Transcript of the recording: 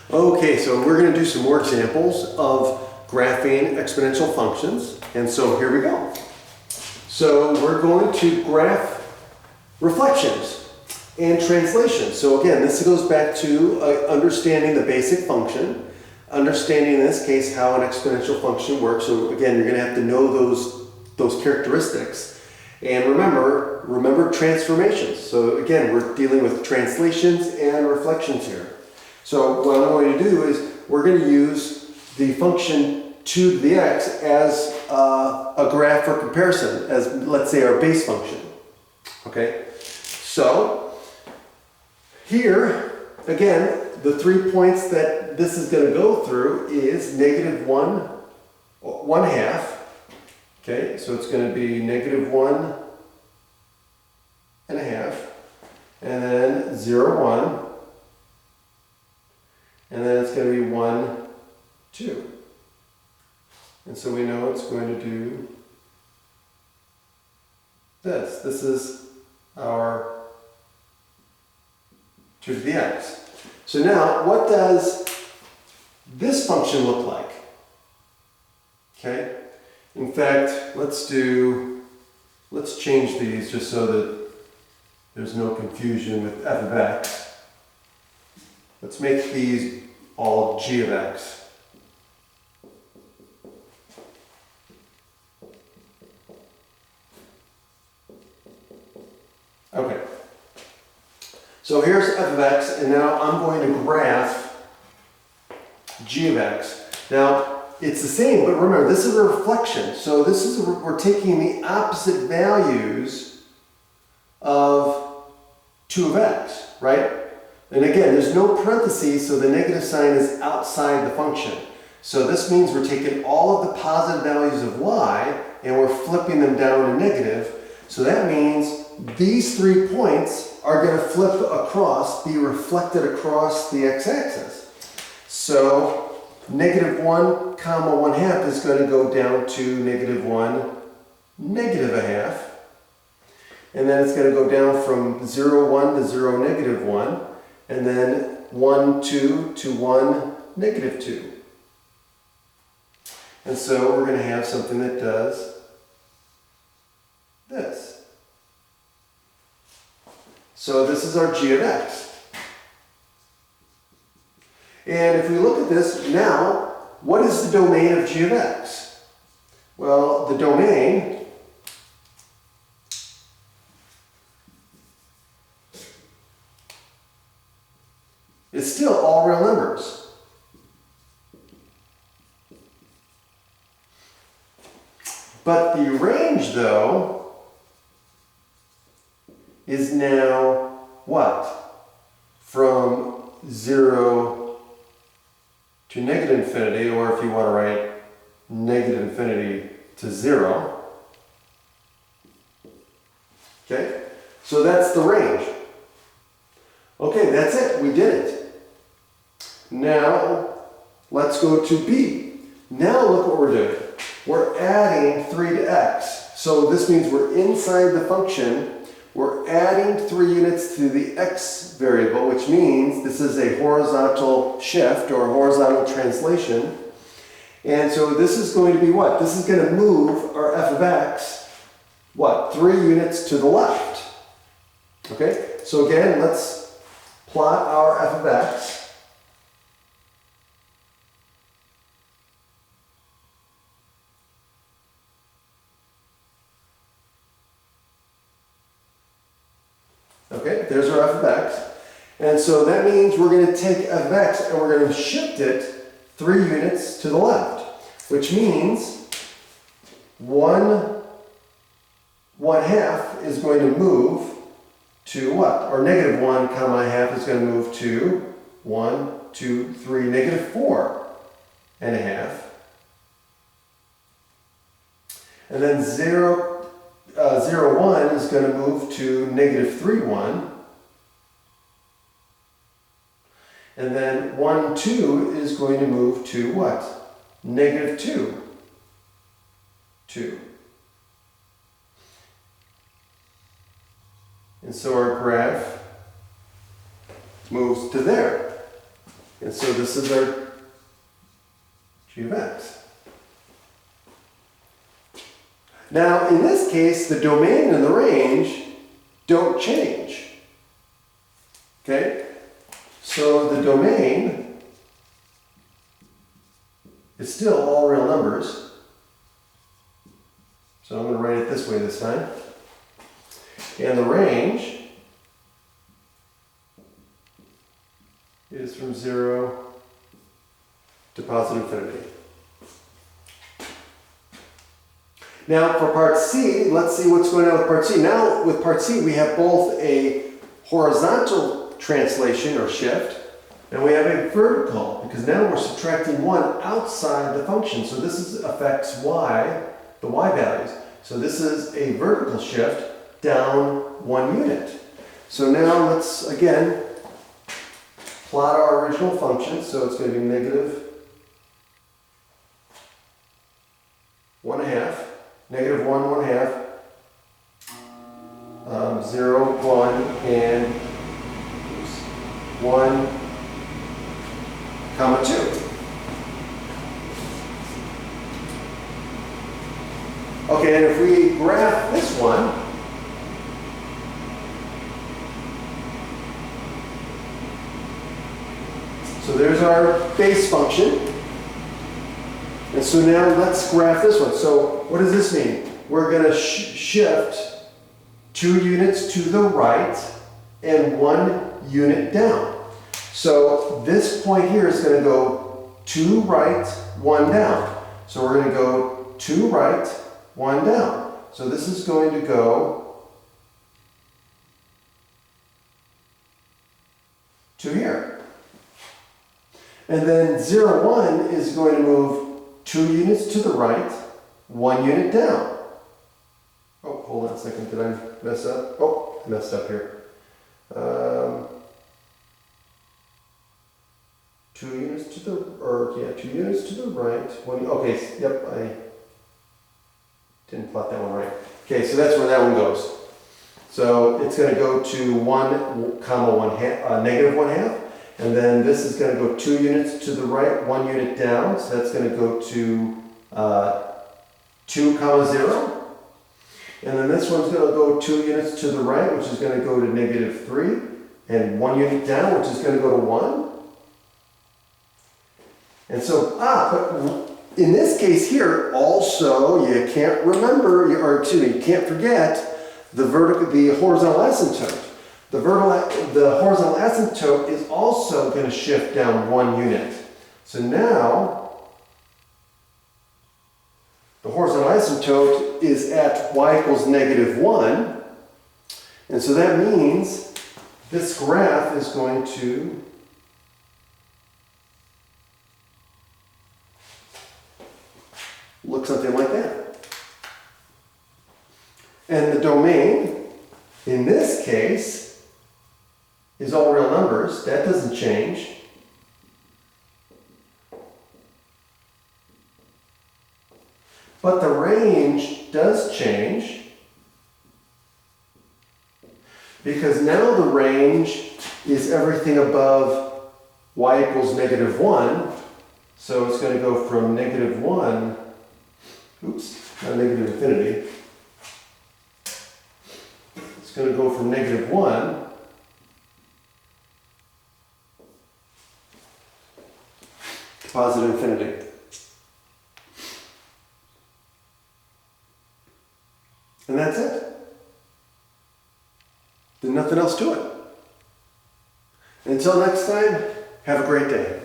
Okay, so we're going to do some more examples of graphing exponential functions. And so here we go. So we're going to graph reflections and translations. So again, this goes back to understanding the basic function, understanding in this case how an exponential function works. So again, you're going to have to know those characteristics. And remember transformations. So again, we're dealing with translations and reflections here. So what I'm going to do is we're going to use the function 2 to the x as a graph for comparison, as let's say our base function. Okay, so here again, the 3 points that this is going to go through is -1/2. Okay, so it's going to be -1.5, and then 0, 1. And then it's going to be 1, 2. And so we know it's going to do this. This is our 2 to the x. So now, what does this function look like? Okay. In fact, let's change these just so that there's no confusion with f of x. Let's make these all g of x. Okay. So here's f of x, and now I'm going to graph g of x. Now, it's the same, but remember, this is a reflection. So we're taking the opposite values of 2 of x, right? And again, there's no parentheses, so the negative sign is outside the function. So this means we're taking all of the positive values of y and we're flipping them down to negative. So that means these 3 points are going to flip across, be reflected across the x-axis. So -1, 1/2 is going to go down to -1, -1/2. And then it's going to go down from 0, 1 to 0, -1. And then 1, 2 to 1, -2. And so we're going to have something that does this. So this is our g of x. And if we look at this now, what is the domain of g of x? Well, the domain is still all real numbers. But the range, though, is now what? From 0 to -infinity, or if you want to write -infinity to 0. Okay? So that's the range. Okay, that's it. We did it. Now, let's go to b. Now look what we're doing. We're adding 3 to x. So this means we're inside the function. We're adding 3 units to the x variable, which means this is a horizontal shift or a horizontal translation. And so this is going to be what? This is going to move our f of x, what? 3 units to the left. Okay? So again, let's plot our f of x. Okay, there's our f of x. And so that means we're going to take f of x and we're going to shift it 3 units to the left, which means 1/1/2 is going to move to what? Or -1, 1/2 is going to move to 1, 2, 3, -4.5. And then 0, 0, 1 is going to move to -3, 1. And then 1, 2 is going to move to what? -2, 2. And so our graph moves to there. And so this is our g of x. Now, in this case, the domain and the range don't change. Okay? So the domain is still all real numbers. So I'm going to write it this way this time. And the range is from 0 to positive infinity. Now for part C, let's see what's going on with part C. Now with part C, we have both a horizontal translation or shift, and we have a vertical, because now we're subtracting 1 outside the function. So this affects y, the y values. So this is a vertical shift down 1 unit. So now let's, again, plot our original function. So it's going to be negative 1 1/2. Negative 1 1/2, 0, 1, and 1, comma 2. Okay, and if we graph this one, so there's our base function. And so now let's graph this one. So what does this mean? We're going to shift 2 units to the right and 1 unit down. So this point here is going to go 2 right, 1 down. So we're going to go 2 right, 1 down. So this is going to go to here. And then 0, 1 is going to move 2 units to the right, 1 unit down. Oh, hold on a second. Did I mess up? Oh, I messed up here. 2 units to the, 2 units to the right. 1, okay, yep, I didn't plot that one right. Okay, so that's where that one goes. So it's going to go to 1, comma 1/2, negative 1/2. And then this is going to go 2 units to the right, 1 unit down. So that's going to go to 2, comma 0. And then this one's going to go 2 units to the right, which is going to go to negative 3. And 1 unit down, which is going to go to 1. And so, but in this case here, also, you can't remember, you can't forget the horizontal asymptote. The horizontal asymptote is also going to shift down 1 unit. So now, the horizontal asymptote is at y equals negative 1. And so that means this graph is going to look something like that. And the domain, in this case, is all real numbers. That doesn't change. But the range does change, because now the range is everything above y equals negative 1. So it's going to go from negative 1, not negative infinity. It's going to go from negative 1 to positive infinity. And that's it. There's nothing else to it. Until next time, have a great day.